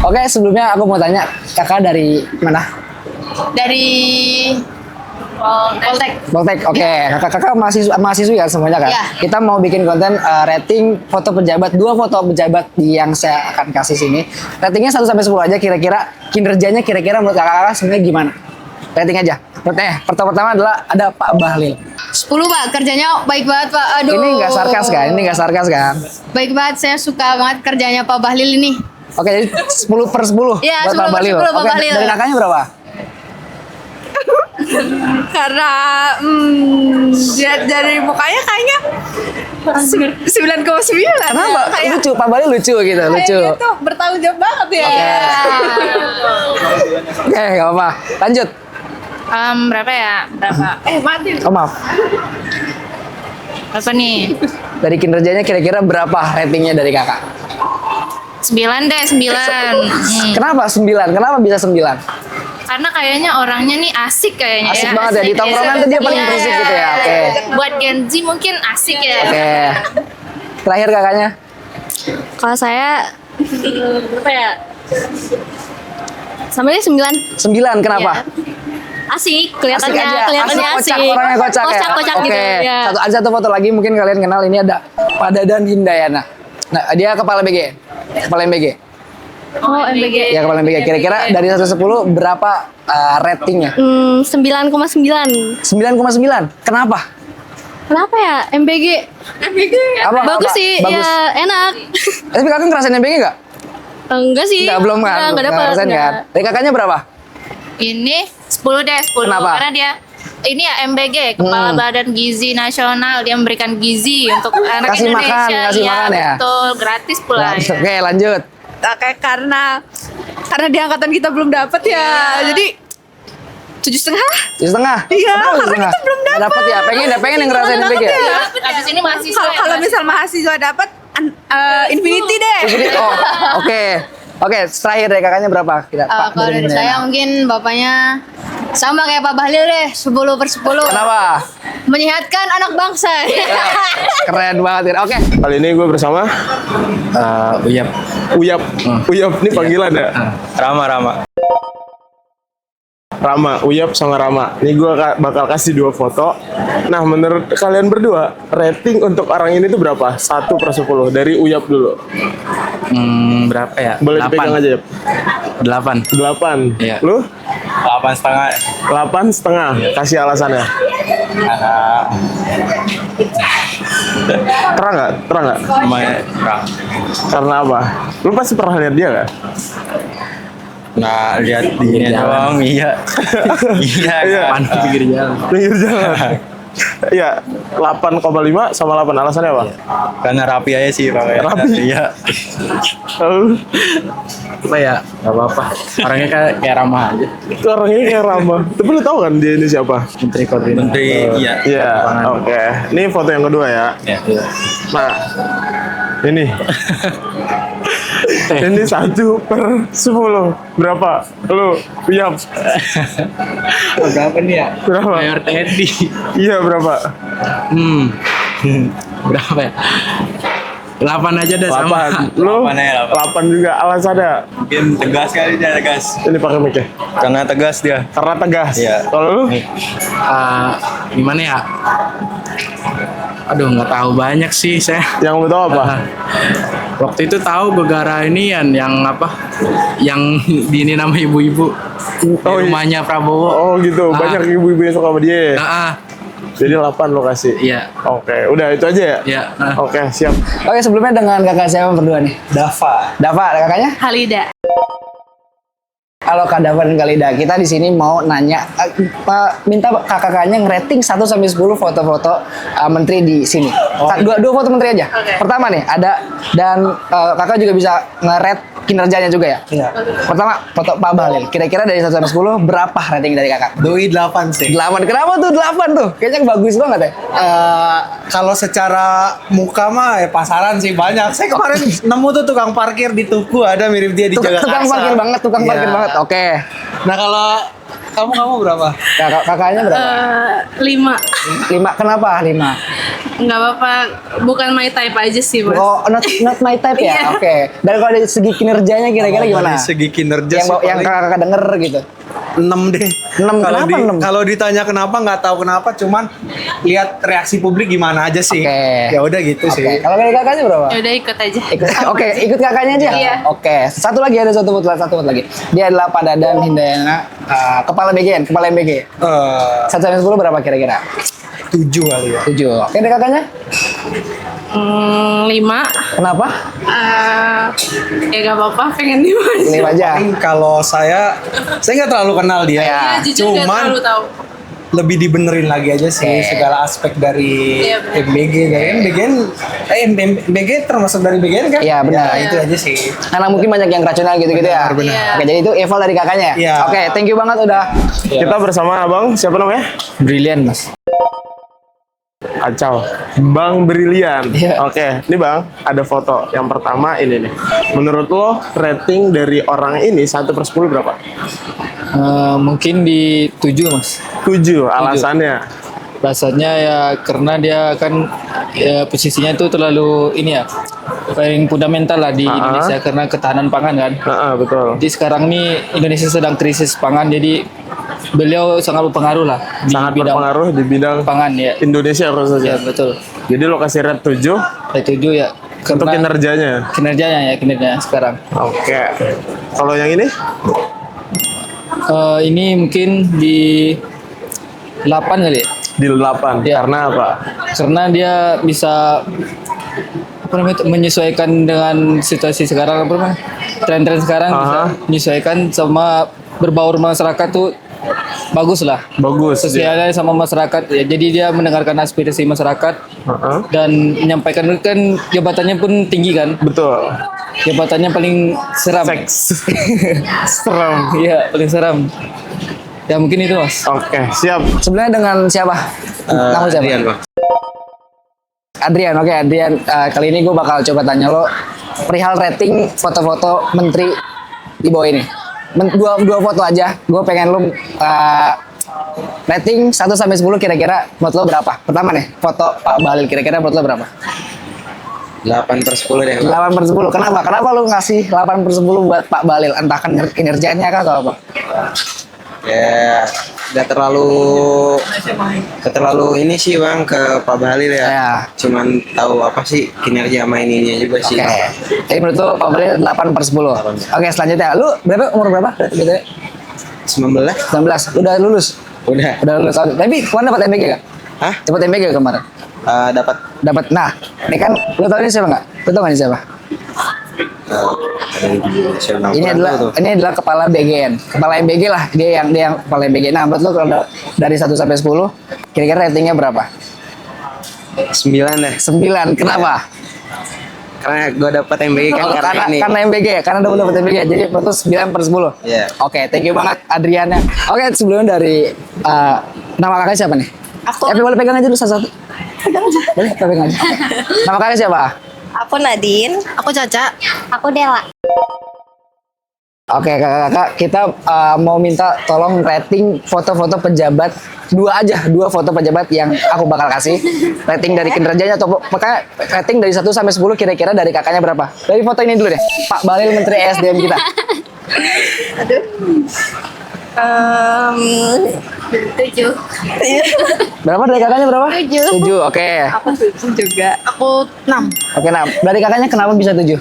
Oke, sebelumnya aku mau tanya, kakak dari mana? Dari Poltek. Poltek. Oke, kakak mahasiswi kan semuanya kan? Iya. Kita mau bikin konten rating foto pejabat, 2 foto pejabat yang saya akan kasih sini. Ratingnya 1 sampai 10 aja, kira-kira kinerjanya kira-kira menurut kakak sebenarnya gimana? Rating aja. Pertama adalah ada Pak Bahlil. 10 Pak, kerjanya baik banget Pak. Aduh. Ini nggak sarkas kan? Ini nggak sarkas kan? Baik banget, saya suka banget kerjanya Pak Bahlil ini. Oke, jadi 10/10 Iya, buat Pak 10/10 Bahlil. Pak Oke, Bahlil. dari kakaknya berapa? Karena dari mukanya kayaknya 9,9. Kenapa? Lucu, Pak Bahlil lucu gitu, lucu. Kayaknya tuh bertanggung jawab banget ya. Oke, nggak apa-apa. Lanjut. Berapa ya? Berapa? Mati. Oh, maaf. Apa nih? Dari kinerjanya kira-kira berapa ratingnya dari kakak? 9 deh, 9. Kenapa 9? Kenapa bisa 9? Karena kayaknya orangnya nih asik kayaknya Asik ya. banget ya, di tongkrongan tuh dia paling berisik gitu ya. Oke. Buat Gen Z mungkin asik ya. Oke. Terakhir kakaknya. Kalau saya berapa ya? Sampai 9. 9, kenapa? Asik, Asik aja, kelihatannya asik. kocak, orangnya kocak ya. Kocak Oke. gitu ya. Satu foto lagi mungkin kalian kenal, ini ada Pak Dadan Hindayana. Nah, dia kepala MBG. Kepala MBG. Oh, MBG. Ya, kepala MBG. Kira-kira dari 1 sampai 10 berapa ratingnya? 9,9. 9,9. Kenapa? Kenapa ya? MBG. Apa? Bagus apa? sih, Bagus. ya enak. Tapi kakak ngerasain MBG nggak? Enggak sih. Nggak, belum kan? Enggak dapat. Ngerasain kan? Dari kakaknya berapa? Ini 10 deh, 10. Kenapa? Karena dia ini ya MBG, Kepala Badan Gizi Nasional, dia memberikan gizi untuk anak Kasih makan, Indonesia. kasih Iya, makan ya? betul, gratis pula ya. Oke, lanjut. Kayak karena di angkatan kita belum dapet ya. Jadi 7,5. 7,5. Iya, Kenapa karena 7,5? kita belum Nggak dapet ya? Pengen yang ngerasain MBG ya? Habis ini mahasiswa. Kalau misal mahasiswa dapat Infinity deh. Oh, oke. Oke, terakhir deh kakaknya berapa? Kalau dari saya mungkin bapaknya sama kayak Pak Bahlil deh, 10/10. Kenapa? Menyehatkan anak bangsa. Keren banget. Oke. Kali ini gue bersama Uyap. Uyap. Uyap ini panggilan ya? Rama. Rama, Uyap sama Rama. Ini gue bakal kasih 2 foto. Nah, menurut kalian berdua, rating untuk orang ini tuh berapa? 1/10. Dari Uyap dulu. Berapa ya? Boleh dipegang aja ya. 8. 8. Iya. Lu? 8,5. 8,5. Kasih alasannya. Terang nggak? Lumayan kurang. Karena apa? Lu pasti pernah lihat dia nggak? Nah, lihat di ini doang, iya. Iya. Kapan pinggir jalan. Pinggir jalan. Iya, 8,5 sama 8. Alasannya apa? Karena rapi aja sih, Pak. Rapi? Iya. Lalu, Apa ya? Gak apa-apa. Orangnya kayak ramah aja. orangnya kayak Rama. Tapi lu tahu kan dia ini siapa? Menteri Koordinator. Menteri, iya. Iya, oke. Ini foto yang kedua ya. Iya. Nah, ini. Ini 1/10. Berapa? Lu, Uyap. Berapa nih ya? Berapa? Mayor Teddy. Iya, berapa? Berapa ya? 8 aja deh sama. 8. Lu? 8 aja, 8 juga. Alasannya? Mungkin tegas kali dia, tegas. Ini pakai mic ya? Karena tegas dia. Karena tegas. Iya. Kalau lu? Gimana ya? Aduh, nggak tahu banyak sih saya. Yang lu tahu apa? Waktu itu tahu gara-gara ini yang apa? Yang di ini nama ibu-ibu di Oh, iya. rumahnya Prabowo. Oh gitu, banyak ibu-ibu yang suka sama dia. Jadi 8 lo kasih. Iya. Oke, udah itu aja ya? Iya. Oke, siap. Oke, sebelumnya dengan kakak siapa berdua nih? Dava, kakaknya? Halida. Halo Kak Dava dan Kak Lida, kita di sini mau nanya, minta kakak-kakaknya ngerating 1 sampai 10 foto-foto menteri di sini. Dua foto menteri aja. Pertama nih ada, dan kakak juga bisa ngeret kinerjanya juga ya. Iya. Pertama, foto Pak Bahlil. Kira-kira dari 1 sampai 10 berapa rating dari kakak? Doi 8 sih. 8. Kenapa tuh 8 tuh? Kayaknya bagus banget ya. Kalau secara muka mah ya pasaran sih banyak. Saya kemarin nemu tuh tukang parkir di Tugu ada mirip dia di Tukang Jagakarsa. parkir banget, tukang Iya. parkir banget. Oke. Nah kalau kamu berapa? Kakaknya berapa? 5. 5. Kenapa 5? Nggak apa-apa, bukan my type aja sih, Mas. Oh, not my type ya. Iya. Oke. Dan kalau dari segi kinerjanya kira-kira gimana? Dari segi kinerja Yang sih yang paling kakak denger gitu. 6 deh. 6. Kalau Kenapa 6? kalau ditanya kenapa nggak tahu kenapa, cuman lihat reaksi publik gimana aja sih. Oke. Ya udah gitu Oke. sih. Kalau dari kakaknya berapa? Ya udah ikut aja. Oke, ikut kakaknya aja. Iya. Oke, satu lagi ada satu lagi. Dia adalah Pak Dadan Hindayana, kepala BGN, kepala MBG. 1 sampai 10 berapa kira-kira? 7 kali ya. 7. Oke, dari kakaknya? 5. Kenapa? Ya gak apa-apa, pengen 5 aja. 5 aja. Paling kalau saya nggak terlalu kenal dia. Ya. Jujur gak Cuman terlalu tahu. lebih dibenerin lagi aja sih Oke. segala aspek dari Iya, bener. MBG kan. MBG termasuk dari BGN kan? Iya, benar. Ya, itu aja sih. Karena mungkin banyak yang rasional gitu-gitu ya. Benar, benar. Oke, jadi itu eval dari kakaknya. Iya. Oke, thank you banget udah. Kita bersama abang, siapa namanya? Brilian, Mas. Kacau. Bang Brilian. Iya. Oke, ini Bang, ada foto. Yang pertama ini nih. Menurut lo, rating dari orang ini 1/10 berapa? Mungkin di 7 Mas. 7, alasannya. Rasanya ya karena dia kan ya, posisinya itu terlalu ini ya paling fundamental lah di Indonesia karena ketahanan pangan kan. Betul. Jadi sekarang ini Indonesia sedang krisis pangan, jadi beliau sangat berpengaruh lah di Sangat bidang berpengaruh di bidang pangan ya. Indonesia khususnya. Ya betul. Jadi lo kasih rate 7 Saya 7 ya. untuk Karena kinerjanya. kinerjanya sekarang. Oke. Kalau yang ini? Ini mungkin di 8 kali ya. Di 8. Ya. Karena apa? Karena dia bisa apa namanya itu, menyesuaikan dengan situasi sekarang, apa namanya, tren-tren sekarang bisa menyesuaikan sama berbaur masyarakat tuh bagus lah, Bagus. sosialnya sama masyarakat ya. Jadi dia mendengarkan aspirasi masyarakat Heeh. dan menyampaikan, kan jabatannya pun tinggi kan, Betul. jabatannya paling seram. Seks. Serem. Iya, paling seram. Ya mungkin itu Mas. Oke, siap. Sebenarnya dengan siapa? Kamu siapa? Adrian, Bang. Adrian, oke Adrian. Kali ini gue bakal coba tanya lo perihal rating foto-foto menteri di bawah ini. Dua foto aja. Gue pengen lo rating 1 sampai 10 kira-kira menurut lo berapa? Pertama nih, foto Pak Bahlil kira-kira menurut lo berapa? 8/10 deh. 8/10. Kenapa? Kenapa lo ngasih 8/10 buat Pak Bahlil? Entah kinerjanya kah atau apa? Ya nggak terlalu ini sih Bang ke Pak Bahlil ya. Ya. Cuman tahu apa sih kinerja sama ininya juga sih. Oke. Jadi menurut lo Pak Bahlil 8/10. Oke, selanjutnya. Lu umur berapa? Gitu ya? 19? 19. Udah lulus? Udah. Udah lulus. Tapi kemarin dapat MBG gak? Hah? Dapat MBG kemarin? Dapat Dapat. Nah, ini kan lu tahu ini siapa nggak? Lu tahu nggak ini siapa? nasional. Ini adalah kepala BGN, kepala MBG lah. Dia yang kepala MBG. Nah, menurut lu kalau dari 1 sampai 10, kira-kira ratingnya berapa? 9 deh. 9. Kenapa? Karena gue dapat MBG kan karena ini. Karena MBG, karena dapat MBG. Jadi menurut lu 9/10. Iya. Oke, thank you banget Adriana. Oke, sebelumnya dari nama kakak siapa nih? Aku. Boleh pegang aja dulu satu-satu. Pegang aja. Boleh, pegang aja. Nama kakak siapa? Aku Nadine. Aku Caca. Aku Dela. Oke, kakak-kakak, kita mau minta tolong rating foto-foto pejabat. Dua foto pejabat yang aku bakal kasih. Rating dari kinerjanya atau makanya rating dari 1 sampai 10 kira-kira dari kakaknya berapa? Dari foto ini dulu deh. Pak Bahlil Menteri SDM kita. 7. Berapa dari kakaknya berapa? 7. Oke. Aku 7 juga. Aku 6. Oke, nah dari kakaknya kenapa bisa 7?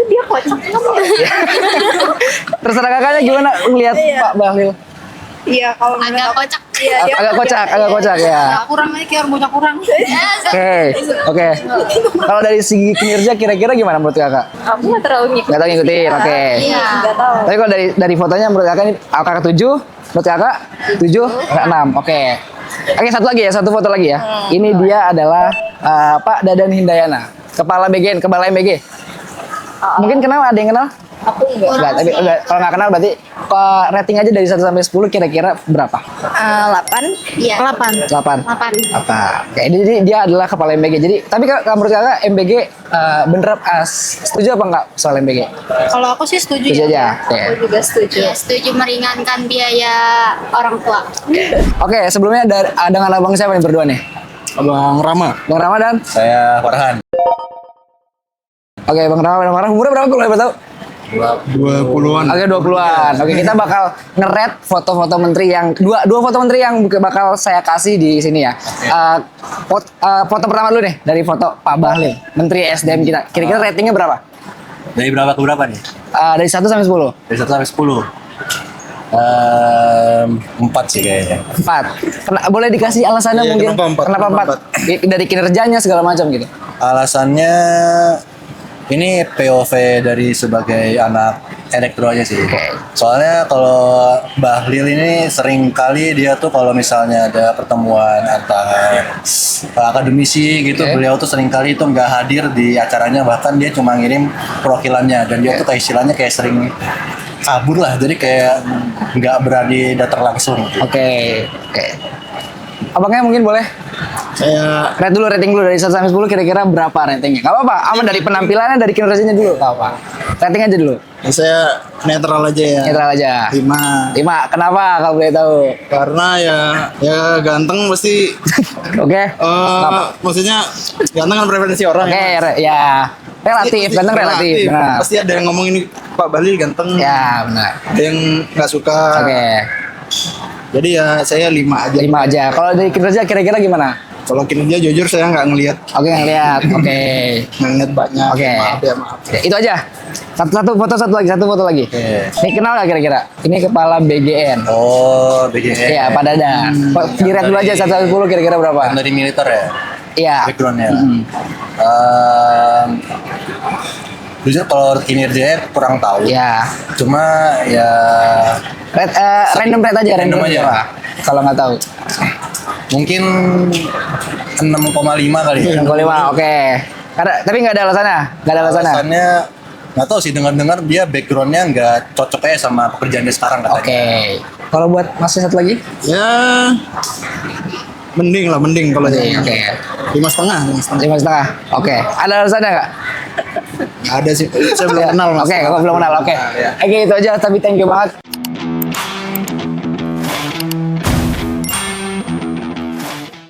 Dia kocak banget. Terserah kakaknya gimana ngelihat Pak Bahlil? Iya, kalau Agak kocak. Agak kocak ya. Kurang aja kayak bocah kurang. Oke. Kalau dari segi kinerja kira-kira gimana menurut kakak? aku nggak terlalu ngikutin. Nggak tahu ngikutin, oke. Nggak tahu. Tapi kalau dari fotonya menurut kakak ini kakak 7, menurut kakak 7, kakak 6, oke. Oke, satu lagi ya, satu foto lagi ya. Ini dia adalah Pak Dadan Hindayana. Kepala BGN, kepala MBG. Mungkin kenal, ada yang kenal? Aku enggak. Enggak, tapi enggak, kalau nggak kenal berarti rating aja dari 1 sampai 10 kira-kira berapa? 8. Iya. 8. 8. 8. Apa? Oke, jadi dia adalah kepala MBG. Jadi, tapi kalau menurut kakak MBG bener setuju apa enggak soal MBG? Kalau aku sih setuju Setuju ya. aja. Oke. Aku juga setuju. Ya, setuju meringankan biaya orang tua. Oke, sebelumnya dengan abang siapa nih berdua nih? Abang Rama. Bang Ramadan. Saya Farhan. Oke, Bang Ramadan. Umurnya berapa kalau boleh tahu? 20-an. Oke, 20-an. Oke, kita bakal nge-rate foto-foto menteri yang dua foto menteri yang bakal saya kasih di sini ya. Foto pertama dulu nih dari foto Pak Bahlil, Menteri SDM kita. Kira-kira ratingnya berapa? Dari berapa ke berapa nih? Dari 1 sampai 10. Dari 1 sampai 10. 4 sih kayaknya. 4. Boleh dikasih alasannya Iya, mungkin? kenapa 4? Kenapa 4? Dari kinerjanya segala macam gitu. Alasannya ini POV dari sebagai anak elektro aja sih. Soalnya kalau Bahlil ini sering kali dia tuh kalau misalnya ada pertemuan antar akademisi gitu, beliau tuh sering kali itu nggak hadir di acaranya, bahkan dia cuma ngirim perwakilannya dan dia tuh kayak istilahnya kayak sering kabur lah, jadi kayak nggak berani datang langsung. Oke. Abangnya mungkin boleh Saya rating dulu dari 1 sampai 10 kira-kira berapa ratingnya? Gak apa-apa, aman dari penampilannya, dari kinerjanya dulu, gak apa. Rating aja dulu. netral aja ya. Netral aja. 5. 5. Kenapa kalau boleh tahu? Karena ya ganteng pasti Oke. maksudnya ganteng kan preferensi orang Oke, ya. ya. Relatif, ganteng relatif. Benar. Pasti ada yang ngomong ini Pak Bahlil ganteng. Ya, benar. Ada yang nggak suka. Oke. Jadi ya saya 5 aja. 5 aja. Kalau dari kinerja kira-kira gimana? Kalau kinerja jujur saya nggak ngelihat. Oke, ngeliat. Oke. Nggak ngelihat banyak. Oke. Maaf ya maaf. Ya, itu aja. Satu foto lagi. Ini kenal gak kira-kira? Ini kepala BGN. Oh, BGN. Iya, Pak Dadan. Di-rate dulu aja 1 sampai 10 kira-kira berapa? Dari militer ya? Iya. Backgroundnya. Jujur kalau kinerjanya kurang tahu. Iya. Cuma ya Random rate aja, Random aja. berapa? Kalau nggak tahu. mungkin 6,5 kali ya. 6,5, oke. Karena tapi nggak ada alasannya, nggak ada alasannya. Alasannya nggak tahu sih, dengar-dengar dia backgroundnya nggak cocok aja sama pekerjaan dia sekarang katanya. Oke. Kalau buat masnya satu lagi? Ya mending kalau Oke. jadi 5,5. 5,5. Oke. Ada alasannya nggak? Nggak ada sih. Saya belum kenal Mas. Oke, kalau belum kenal. Oke. Oke, itu aja. Tapi thank you banget.